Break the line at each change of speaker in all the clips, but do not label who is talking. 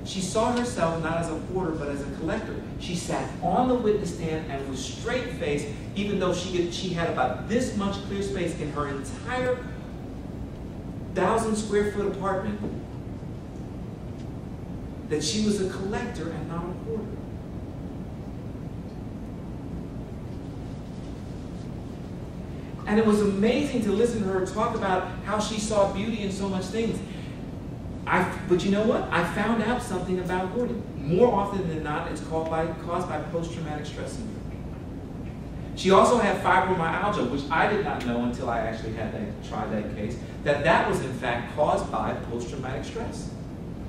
She saw herself not as a hoarder, but as a collector. She sat on the witness stand and was straight-faced, even though she had about this much clear space in her entire 1,000-square-foot apartment, that she was a collector and not a hoarder. And it was amazing to listen to her talk about how she saw beauty in so much things. But you know what? I found out something about hoarding. More often than not, it's caused by post-traumatic stress syndrome. She also had fibromyalgia, which I did not know until I actually tried that case, that was in fact caused by post-traumatic stress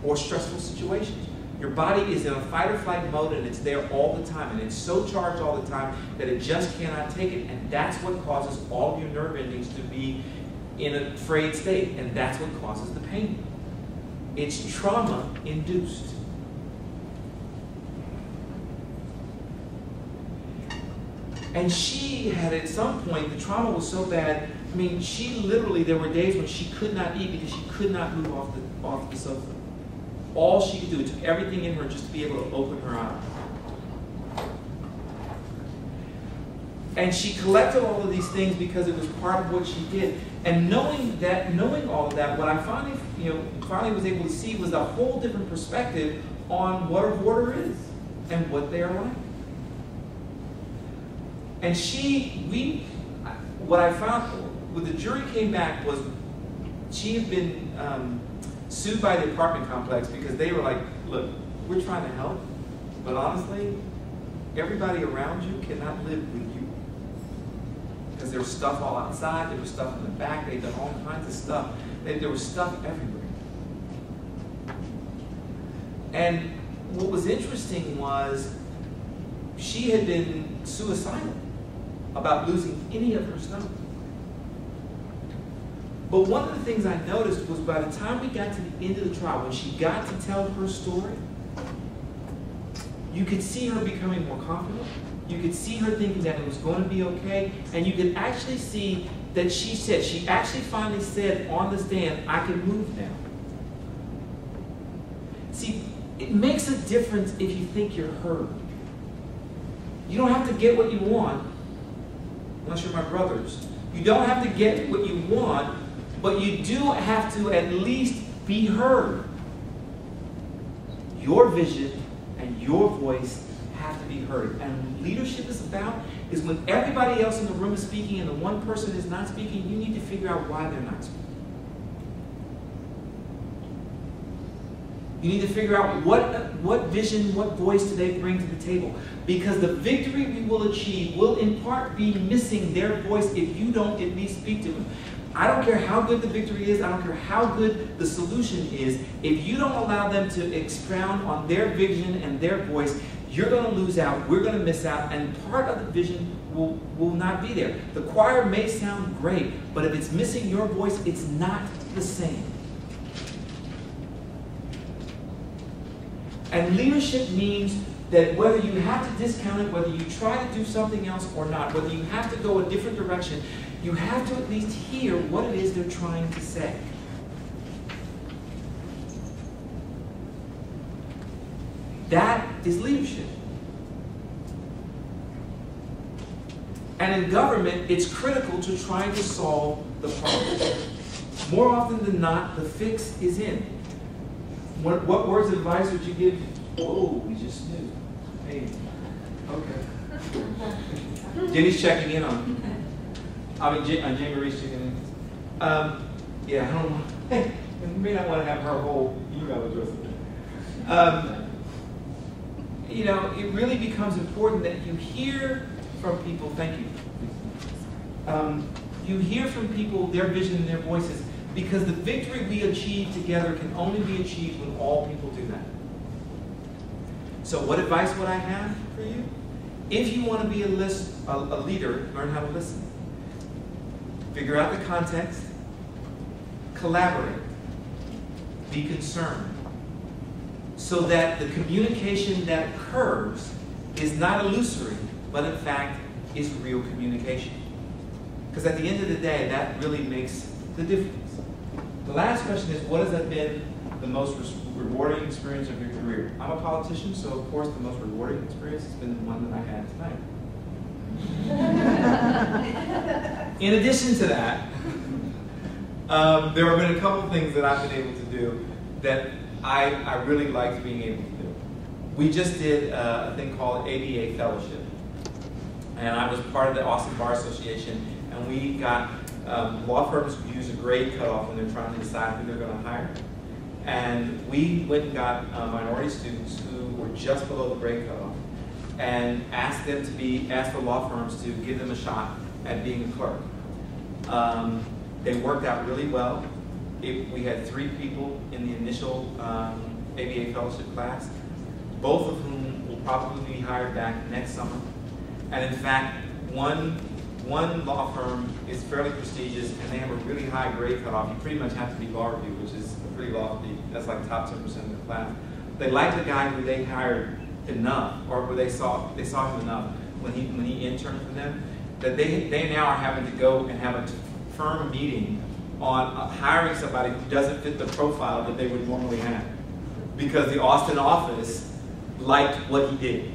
or stressful situations. Your body is in a fight or flight mode, and it's there all the time, and it's so charged all the time that it just cannot take it, and that's what causes all of your nerve endings to be in a frayed state, and that's what causes the pain. It's trauma-induced. And she had, at some point, the trauma was so bad, I mean, she literally, there were days when she could not eat because she could not move off the sofa. All she could do, it took everything in her just to be able to open her eyes. And she collected all of these things because it was part of what she did. And knowing all of that, what I finally was able to see was a whole different perspective on what a hoarder is and what they are like. And what I found when the jury came back was she had been sued by the apartment complex because they were like, look, we're trying to help, but honestly, everybody around you cannot live with you. Because there was stuff all outside, there was stuff in the back, they'd done all kinds of stuff. There was stuff everywhere. And what was interesting was she had been suicidal about losing any of her stuff. But one of the things I noticed was by the time we got to the end of the trial, when she got to tell her story, you could see her becoming more confident. You could see her thinking that it was going to be okay. And you could actually see that she actually finally said on the stand, I can move now. See, it makes a difference if you think you're heard. You don't have to get what you want, unless you're my brothers. You don't have to get what you want, but you do have to at least be heard. Your vision and your voice have to be heard. And what leadership is about is when everybody else in the room is speaking and the one person is not speaking, you need to figure out why they're not speaking. You need to figure out what vision, what voice do they bring to the table. Because the victory we will achieve will in part be missing their voice if you don't at least speak to them. I don't care how good the victory is, I don't care how good the solution is, if you don't allow them to expound on their vision and their voice, you're going to lose out, we're going to miss out, and part of the vision will not be there. The choir may sound great, but if it's missing your voice, it's not the same. And leadership means that whether you have to discount it, whether you try to do something else or not, whether you have to go a different direction, you have to at least hear what it is they're trying to say. That is leadership. And in government, it's critical to trying to solve the problem. More often than not, the fix is in. What words of advice would you give? Oh, we just knew. Hey, okay. Jenny's checking in on. Jane Marie's checking in. Yeah, I don't know. You may not want to have her whole email address. It really becomes important that you hear from people. Thank you. You hear from people their vision and their voices. Because the victory we achieve together can only be achieved when all people do that. So what advice would I have for you? If you want to be a leader, learn how to listen. Figure out the context. Collaborate. Be concerned. So that the communication that occurs is not illusory, but in fact is real communication. Because at the end of the day, that really makes the difference. The last question is, what has been the most rewarding experience of your career? I'm a politician, so of course the most rewarding experience has been the one that I had tonight. In addition to that, there have been a couple of things that I've been able to do that I really liked being able to do. We just did a thing called ABA Fellowship, and I was part of the Austin Bar Association, and we got law firms use a grade cutoff when they're trying to decide who they're going to hire. And we went and got minority students who were just below the grade cutoff and asked the law firms to give them a shot at being a clerk. They worked out really well. We had 3 people in the initial ABA fellowship class, both of whom will probably be hired back next summer. And in fact, one law firm is fairly prestigious, and they have a really high grade cutoff. You pretty much have to be law review, which is a pretty lofty. That's like top 10% of the class. They liked the guy who they hired enough, or who they saw him enough when he interned for them, that they now are having to go and have a firm meeting on hiring somebody who doesn't fit the profile that they would normally have, because the Austin office liked what he did.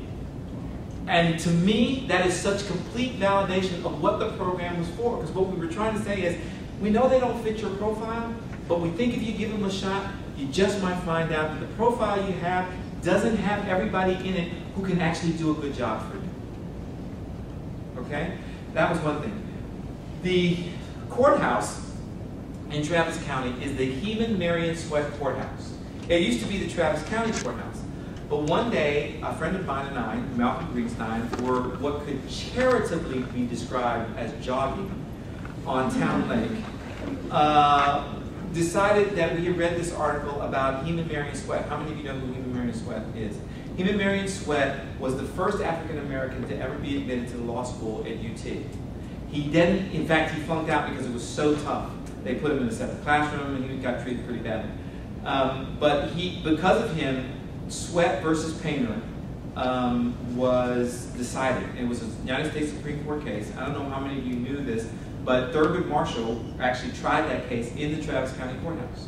And to me, that is such complete validation of what the program was for. Because what we were trying to say is, we know they don't fit your profile, but we think if you give them a shot, you just might find out that the profile you have doesn't have everybody in it who can actually do a good job for you. Okay? That was one thing. The courthouse in Travis County is the Heman Marion Sweat Courthouse. It used to be the Travis County Courthouse. But one day, a friend of mine and I, Malcolm Greenstein, were what could charitably be described as jogging on Town Lake, decided that we had read this article about Heman Marion Sweat. How many of you know who Heman Marion Sweat is? Heman Marion Sweat was the first African American to ever be admitted to the law school at UT. He didn't, in fact, he flunked out because it was so tough. They put him in a separate classroom, and he got treated pretty badly. But because of him, Sweat versus Painter was decided. It was a United States Supreme Court case. I don't know how many of you knew this, but Thurgood Marshall actually tried that case in the Travis County Courthouse.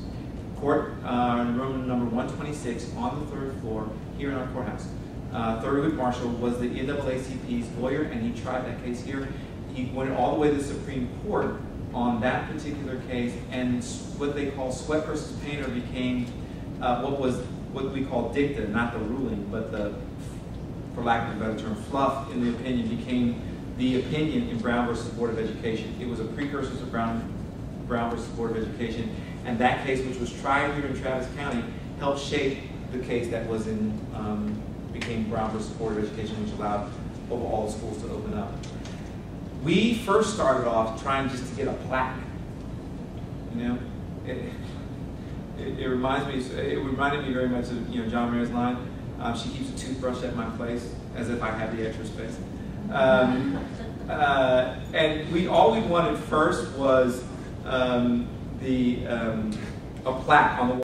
Room number 126 on the 3rd floor here in our courthouse. Thurgood Marshall was the NAACP's lawyer, and he tried that case here. He went all the way to the Supreme Court on that particular case, and what they call Sweat versus Painter became what we call dicta, not the ruling, but the, for lack of a better term, fluff in the opinion became the opinion in Brown versus Board of Education. It was a precursor to Brown versus Board of Education, and that case, which was tried here in Travis County, helped shape the case that was in became Brown versus Board of Education, which allowed over all the schools to open up. We first started off trying just to get a plaque. You know, it reminded me very much of John Mayer's line. She keeps a toothbrush at my place as if I had the extra space. And all we wanted first was a plaque on the wall.